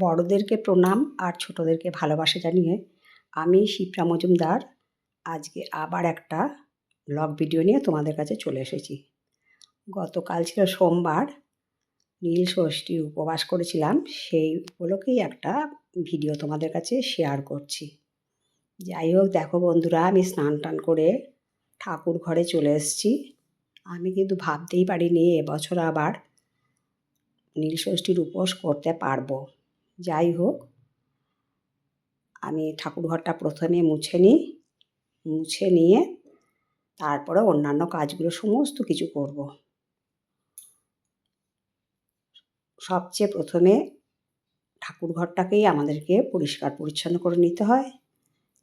বড়দেরকে প্রণাম আর ছোটদেরকে ভালোবাসা জানিয়ে আমি শিপ্রা মজুমদার আজকে আবার একটা ব্লগ ভিডিও নিয়ে তোমাদের কাছে চলে এসেছি। গতকাল ছিল সোমবার, নীল ষষ্ঠীর উপবাস করেছিলাম, সেই উপলক্ষেই একটা ভিডিও তোমাদের কাছে শেয়ার করছি। যাই হোক, দেখো বন্ধুরা, আমি স্নান টান করে ঠাকুর ঘরে চলে এসেছি। আমি কিন্তু ভাবতেই পারিনি এবছর আবার নীল ষষ্ঠীর উপোস করতে পারবো। যাই হোক, আমি ঠাকুরঘরটা প্রথমে মুছে নিয়ে তারপরে অন্যান্য কাজগুলো সমস্ত কিছু করব। সবচেয়ে প্রথমে ঠাকুরঘরটাকেই আমাদেরকে পরিষ্কার পরিচ্ছন্ন করে নিতে হয়,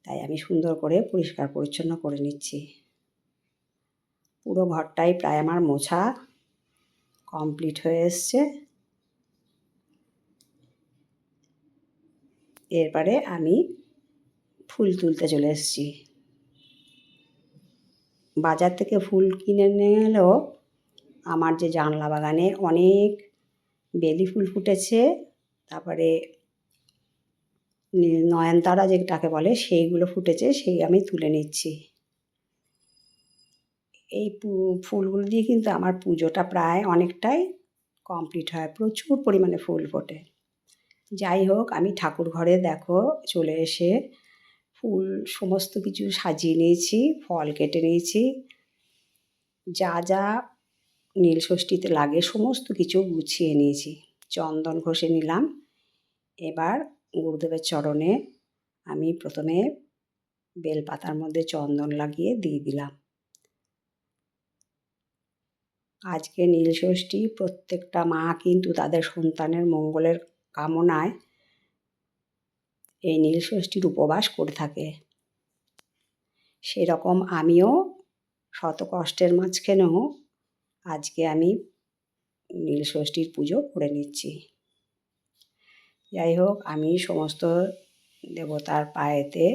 তাই আমি সুন্দর করে পরিষ্কার পরিচ্ছন্ন করে নিচ্ছি। পুরো ঘরটাই প্রায় আমার মোছা কমপ্লিট হয়ে এসছে। এরপরে আমি ফুল তুলতে চলে এসেছি। বাজার থেকে ফুল কিনে নিয়ে এলেও আমার যে জানলা বাগানে অনেক বেলি ফুল ফুটেছে, তারপরে নয়নতারা যেটাকে বলে সেইগুলো ফুটেছে, সেই আমি তুলে নিচ্ছি। এই ফুলগুলো দিয়ে কিন্তু আমার পুজোটা প্রায় অনেকটাই কমপ্লিট হয়, প্রচুর পরিমাণে ফুল ফোটে। যাই হোক, আমি ঠাকুর ঘরে দেখো চলে এসে ফুল সমস্ত কিছু সাজিয়ে নিয়েছি, ফল কেটে নিয়েছি, যা যা নীল ষষ্ঠীতে লাগে সমস্ত কিছু গুছিয়ে নিয়েছি, চন্দন ঘষে নিলাম। এবার গুরুদেবের চরণে আমি প্রথমে বেলপাতার মধ্যে চন্দন লাগিয়ে দিয়ে দিলাম। আজকে নীল ষষ্ঠী, প্রত্যেকটা মা কিন্তু তাদের সন্তানের মঙ্গলের কামনায় এই নীল ষষ্ঠীর উপবাস করে থাকে। সেরকম আমিও শত কষ্টের মাঝখানেও আজকে আমি নীল ষষ্ঠীর পুজো করে নিচ্ছি। যাই হোক, আমি সমস্ত দেবতার পায়েতে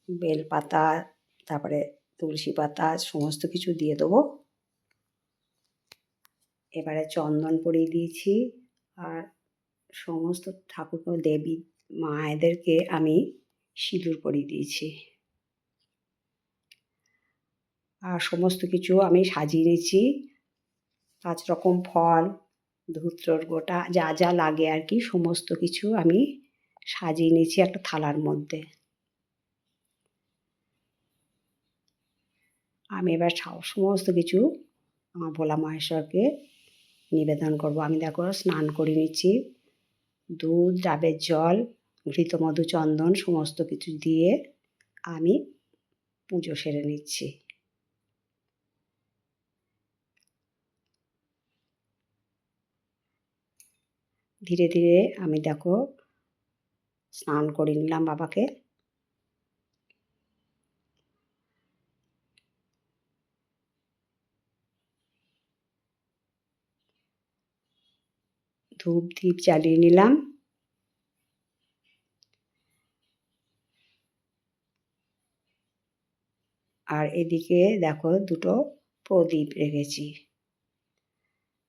বেলপাতা, তারপরে তুলসী পাতা সমস্ত কিছু দিয়ে দেবো। এবারে চন্দন পরিয়ে দিয়েছি, আর সমস্ত ঠাকুর দেবী মায়েদেরকে আমি সিঁদুর পরিয়ে দিয়েছি। আর সমস্ত কিছু আমি সাজিয়ে নিয়েছি, 5 রকম ফল, ধূত্রর গোটা, যা যা লাগে আর কি, সমস্ত কিছু আমি সাজিয়ে নিয়েছি একটা থালার মধ্যে। আমি এবার সমস্ত কিছু আমার ভোলা মহেশ্বরকে নিবেদন করব। আমি দেখো স্নান করে নিচ্ছি, দুধ, ডাবের জল, ঘৃত, মধু, চন্দন সমস্ত কিছু দিয়ে আমি পুজো সেরে নিচ্ছি। ধীরে ধীরে আমি দেখো স্নান করে নিলাম বাবাকে। ধূপ দ্বীপ জ্বালিয়ে নিলাম। আর এদিকে দেখো দুটো প্রদীপ রেখেছি।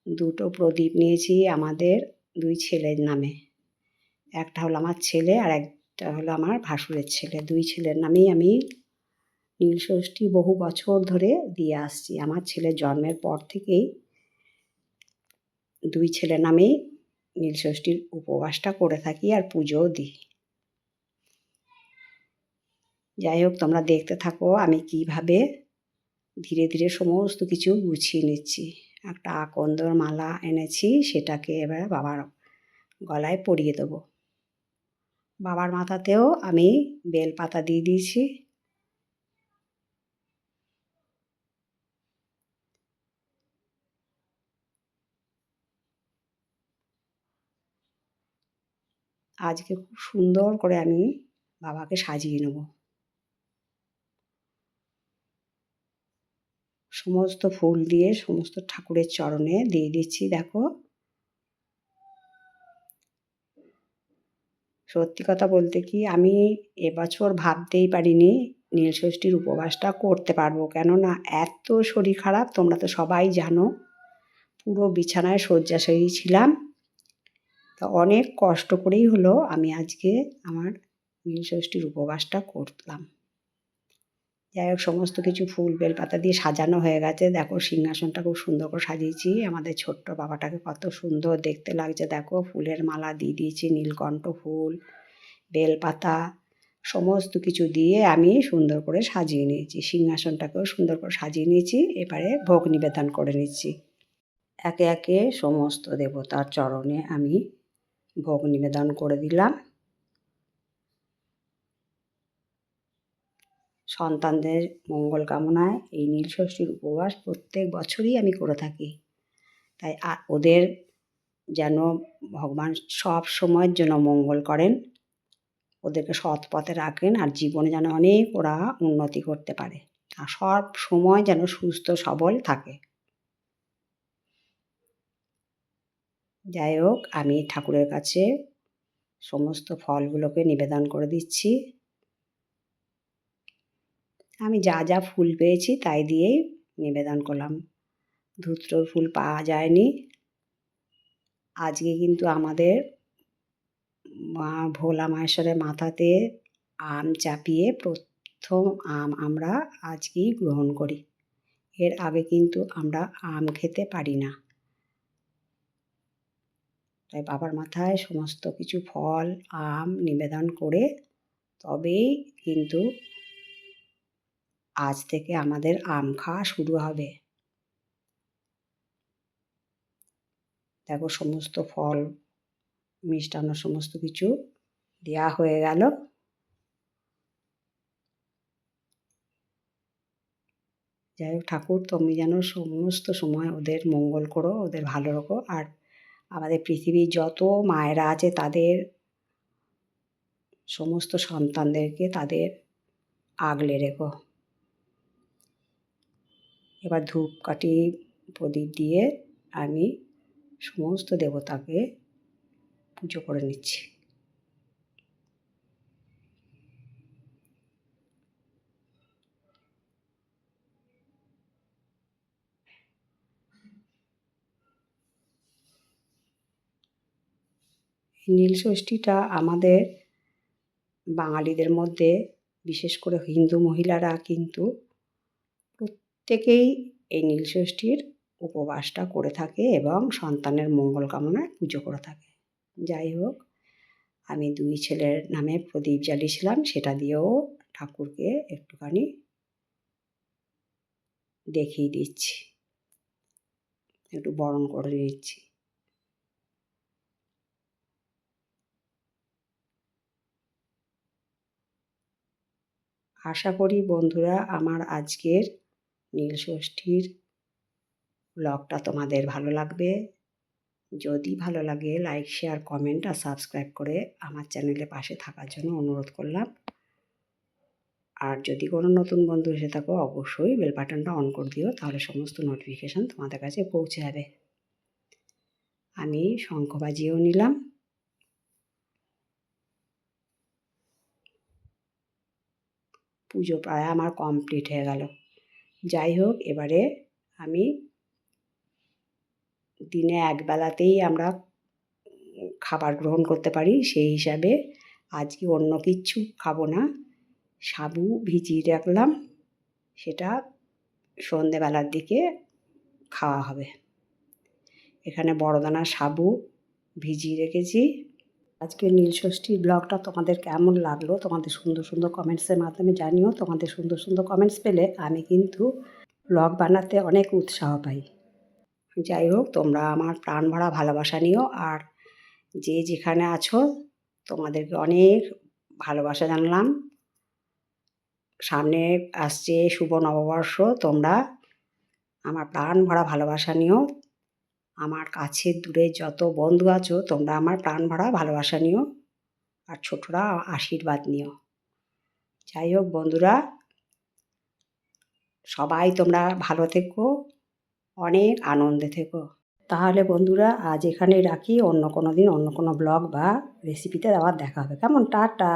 দুটো প্রদীপ নিয়েছি আমাদের 2 ছেলের নামে। একটা হলো আমার ছেলে আর একটা হলো আমার ভাসুরের ছেলে। 2 ছেলের নামেই আমি নীল ষষ্ঠী বহু বছর ধরে দিয়ে আসছি। আমার ছেলের জন্মের পর থেকেই 2 ছেলের নামেই নীল ষষ্ঠীর উপবাসটা করে থাকি আর পুজোও দিই। যাই হোক, তোমরা দেখতে থাকো আমি কিভাবে ধীরে ধীরে সমস্ত কিছু গুছিয়ে নিচ্ছি। একটা আকন্দর মালা এনেছি, সেটাকে এবার বাবার গলায় পরিয়ে দেবো। বাবার মাথাতেও আমি বেলপাতা দিয়ে দিয়েছি। আজকে খুব সুন্দর করে আমি বাবাকে সাজিয়ে নেব। সমস্ত ফুল দিয়ে সমস্ত ঠাকুরের চরণে দিয়ে দিচ্ছি। দেখো, সত্যি কথা বলতে কি, আমি এবছর ভাবতেই পারিনি নীল ষষ্ঠীর উপবাসটা করতে পারবো, কেননা এত শরীর খারাপ, তোমরা তো সবাই জানো। পুরো বিছানায় শয্যাশায়ী ছিলাম, তা অনেক কষ্ট করেই হলো আমি আজকে আমার নীলষষ্ঠীর উপবাসটা করলাম। যাই হোক, সমস্ত কিছু ফুল বেলপাতা দিয়ে সাজানো হয়ে গেছে। দেখো সিংহাসনটা খুব সুন্দর করে সাজিয়েছি। আমাদের ছোট্ট বাবাটাকে কত সুন্দর দেখতে লাগছে দেখো, ফুলের মালা দিয়ে দিয়েছি, নীলকণ্ঠ ফুল, বেলপাতা সমস্ত কিছু দিয়ে আমি সুন্দর করে সাজিয়ে নিয়েছি। সিংহাসনটাকেও সুন্দর করে সাজিয়ে নিয়েছি। এবারে ভোগ নিবেদন করে নিচ্ছি। একে একে সমস্ত দেবতার চরণে আমি ভোগ নিবেদন করে দিলাম। সন্তানদের মঙ্গল কামনায় এই নীলষষ্ঠীর উপবাস প্রত্যেক বছরই আমি করে থাকি। তাই ওদের যেন ভগবান সব সময়ের জন্য মঙ্গল করেন, ওদেরকে সৎ পথে রাখেন, আর জীবনে যেন অনেক ওরা উন্নতি করতে পারে, আর সব সময় যেন সুস্থ সবল থাকে। যাই হোক, আমি ঠাকুরের কাছে সমস্ত ফলগুলোকে নিবেদন করে দিচ্ছি। আমি যা যা ফুল পেয়েছি তাই দিয়েই নিবেদন করলাম। ধুত্রর ফুল পাওয়া যায়নি। আজকে কিন্তু আমাদের ভোলা মহেশ্বরের মাথাতে আম চাপিয়ে প্রথম আম আমরা আজকেই গ্রহণ করি। এর আগে কিন্তু আমরা আম খেতে পারি না। তাই বাবার মাথায় সমস্ত কিছু ফল আম নিবেদন করে তবেই কিন্তু আজ থেকে আমাদের আম খাওয়া শুরু হবে। দেখো, সমস্ত ফল মিষ্টান্ন সমস্ত কিছু দেওয়া হয়ে গেল। যাই হোক, ঠাকুর তুমি যেন সমস্ত সময় ওদের মঙ্গল করো, ওদের ভালো রাখো, আর আমাদের পৃথিবীর যত মায়েরা আছে তাদের সমস্ত সন্তানদেরকে তাদের আগলে রেখো। এবার ধূপকাঠি প্রদীপ দিয়ে আমি সমস্ত দেবতাকে পুজো করে নিচ্ছি। নীলষষ্ঠীটা আমাদের বাঙালিদের মধ্যে, বিশেষ করে হিন্দু মহিলারা কিন্তু প্রত্যেকেই এই নীলষষ্ঠীর উপবাসটা করে থাকে এবং সন্তানের মঙ্গল কামনায় পুজো করে থাকে। যাই হোক, আমি 2 ছেলের নামে প্রদীপ জ্বালিয়েছিলাম, সেটা দিয়েও ঠাকুরকে একটুখানি দেখিয়ে দিচ্ছি, একটু বরণ করে নিচ্ছি। আশা করি বন্ধুরা আমার আজকের নীলষষ্ঠীর ব্লগটা তোমাদের ভালো লাগবে। যদি ভালো লাগে লাইক শেয়ার কমেন্ট আর সাবস্ক্রাইব করে আমার চ্যানেলে পাশে থাকার জন্য অনুরোধ করলাম। আর যদি কোনো নতুন বন্ধু এসে থাকো অবশ্যই বেল বাটনটা অন করে দিও, তাহলে সমস্ত নোটিফিকেশান তোমাদের কাছে পৌঁছে যাবে। আমি শঙ্খ বাজিয়েও নিলাম। পুজো প্রায় আমার কমপ্লিট হয়ে গেল। যাই হোক, এবারে আমি দিনে একবেলাতেই আমরা খাবার গ্রহণ করতে পারি, সেই হিসাবে আজকে অন্য কিচ্ছু খাবো না। সাবু ভিজিয়ে রাখলাম, সেটা সন্ধেবেলার দিকে খাওয়া হবে। এখানে বড়দানার সাবু ভিজিয়ে রেখেছি। আজকে নীলষষ্ঠীর ব্লগটা তোমাদের কেমন লাগলো তোমাদের সুন্দর সুন্দর কমেন্টসের মাধ্যমে জানিও। তোমাদের সুন্দর সুন্দর কমেন্টস পেলে আমি কিন্তু ব্লগ বানাতে অনেক উৎসাহ পাই। যাই হোক, তোমরা আমার প্রাণ ভরা ভালোবাসা নিও, আর যে যেখানে আছো তোমাদেরকে অনেক ভালোবাসা জানলাম। সামনে আসছে শুভ নববর্ষ, তোমরা আমার প্রাণ ভরা ভালোবাসা নিও। আমার কাছের দূরে যত বন্ধু আছো তোমরা আমার প্রাণ ভরা ভালোবাসা নিও, আর ছোটরা আশীর্বাদ নিও। যাই হোক বন্ধুরা, সবাই তোমরা ভালো থেকো, অনেক আনন্দে থেকো। তাহলে বন্ধুরা আজ এখানেই রাখি, অন্য কোনো দিন অন্য কোনো ব্লগ বা রেসিপিতে আবার দেখা হবে। কেমন? টাটা।